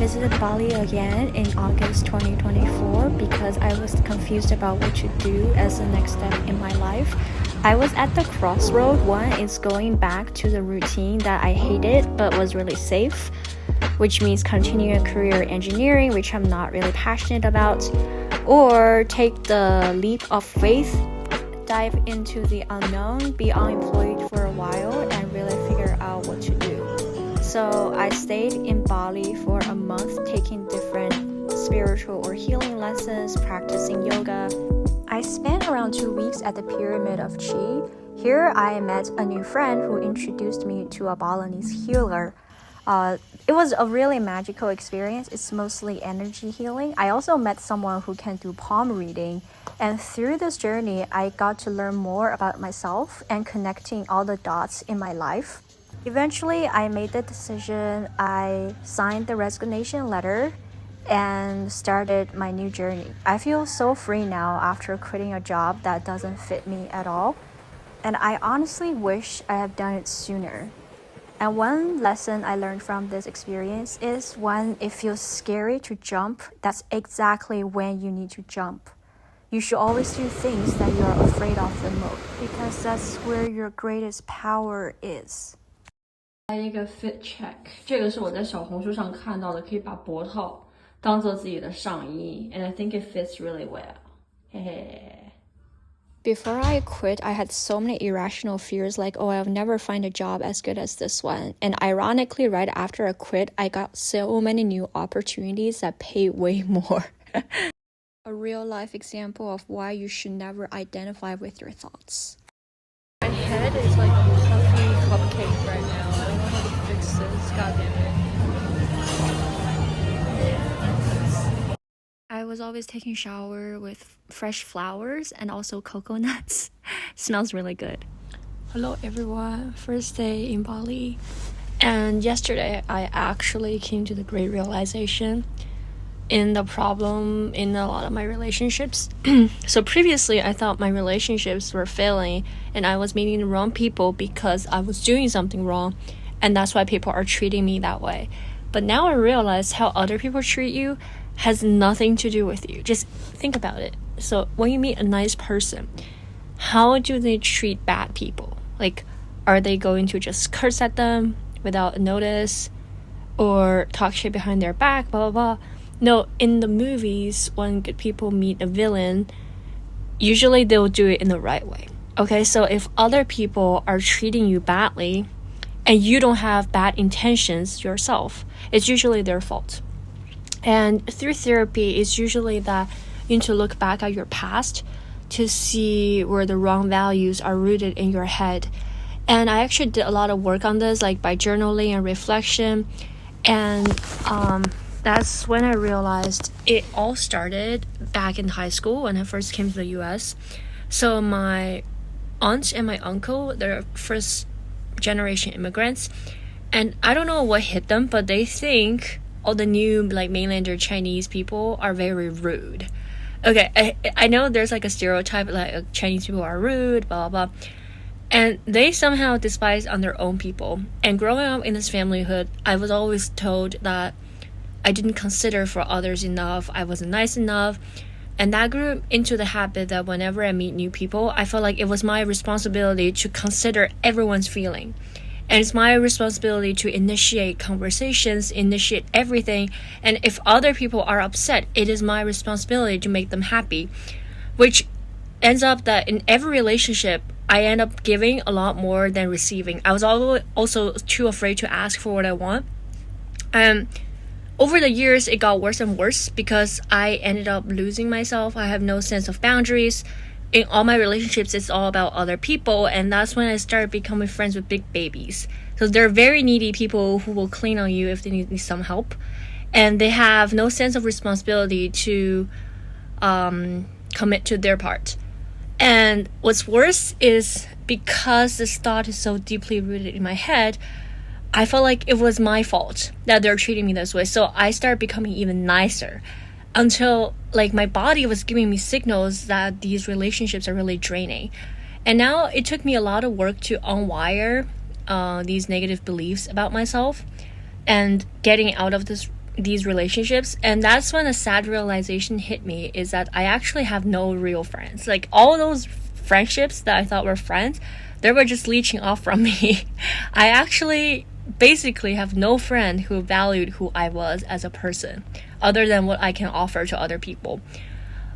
visited Bali again in August 2024 because I was confused about what to do as the next step in my life. I was at the crossroad. One is going back to the routine that I hated but was really safe, which means continuing a career in engineering, which I'm not really passionate about, or take the leap of faith, dive into the unknown, be unemployed for a while, and really figure out what to do. So I stayed in Bali for a month, taking different spiritual or healing lessons, practicing yoga. I spent around 2 weeks at the Pyramid of Chi. Here I met a new friend who introduced me to a Balinese healer. It was a really magical experience. It's mostly energy healing. I also met someone who can do palm reading. And through this journey, I got to learn more about myself and connecting all the dots in my life. Eventually, I made the decision. I signed the resignation letter and started my new journey. I feel so free now after quitting a job that doesn't fit me at all. And I honestly wish I had done it sooner. And one lesson I learned from this experience is when it feels scary to jump, that's exactly when you need to jump. You should always do things that you're afraid of the most because that's where your greatest power is. 来一个 fit check， 这个是我在小红书上看到的，可以把脖套当做自己的上衣 and I think it fits really well. 嘿嘿。 Before I quit, I had so many irrational fears like, oh, I'll never find a job as good as this one. And ironically, right after I quit, I got so many new opportunities that pay way more. A real life example of why you should never identify with your thoughts. My head is like a puffy cupcake right now. I don't know how to fix this. God damn it. I was always taking shower with fresh flowers and also coconuts. Smells really good. Hello everyone, first day in Bali. And yesterday I actually came to the great realization in the problem in a lot of my relationships. So previously I thought my relationships were failing and I was meeting the wrong people because I was doing something wrong, and that's why people are treating me that way. But now I realize how other people treat you has nothing to do with you. Just think about it. So when you meet a nice person, how do they treat bad people? Like, are they going to just curse at them without notice or talk shit behind their back, blah, blah, blah? No, in the movies, when good people meet a villain, usually they'll do it in the right way. Okay, so if other people are treating you badly and you don't have bad intentions yourself, it's usually their fault. And through therapy, it's usually that you need to look back at your past to see where the wrong values are rooted in your head. And I actually did a lot of work on this, like by journaling and reflection. And that's when I realized it all started back in high school when I first came to the US. So my aunt and my uncle, they're first generation immigrants. And I don't know what hit them, but they think all the new like mainlander Chinese people are very rude. Okay, I know there's like a stereotype like Chinese people are rude, blah, blah, blah. And they somehow despise on their own people. And growing up in this familyhood, I was always told that I didn't consider for others enough, I wasn't nice enough. And that grew into the habit that whenever I meet new people, I felt like it was my responsibility to consider everyone's feeling. And it's my responsibility to initiate conversations, initiate everything. And if other people are upset, it is my responsibility to make them happy. Which ends up that in every relationship, I end up giving a lot more than receiving. I was also too afraid to ask for what I want. Over the years, it got worse and worse because I ended up losing myself. I have no sense of boundaries. In all my relationships, it's all about other people, and that's when I started becoming friends with big babies. So they're very needy people who will clean on you if they need some help, and they have no sense of responsibility to commit to their part. And what's worse is because this thought is so deeply rooted in my head, I felt like it was my fault that they're treating me this way. So I started becoming even nicer. Until like my body was giving me signals that these relationships are really draining. And now it took me a lot of work to unwire these negative beliefs about myself and getting out of this these relationships, and that's when a sad realization hit me, is that I actually have no real friends. Like, all those friendships that I thought were friends, they were just leeching off from me. I actually basically have no friend who valued who I was as a person, other than what I can offer to other people.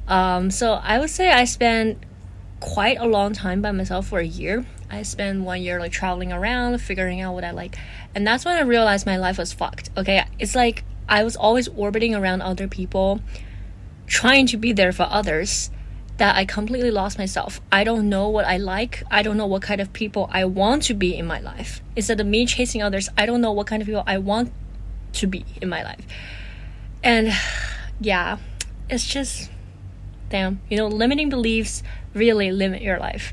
So I would say I spent quite a long time by myself for a year. I spent 1 year like traveling around, figuring out what I like. And that's when I realized my life was fucked. Okay, it's like I was always orbiting around other people, trying to be there for others, that I completely lost myself. I don't know what I like. I don't know what kind of people I want to be in my life. Instead of me chasing others, I don't know what kind of people I want to be in my life. And yeah, it's just, damn, limiting beliefs really limit your life.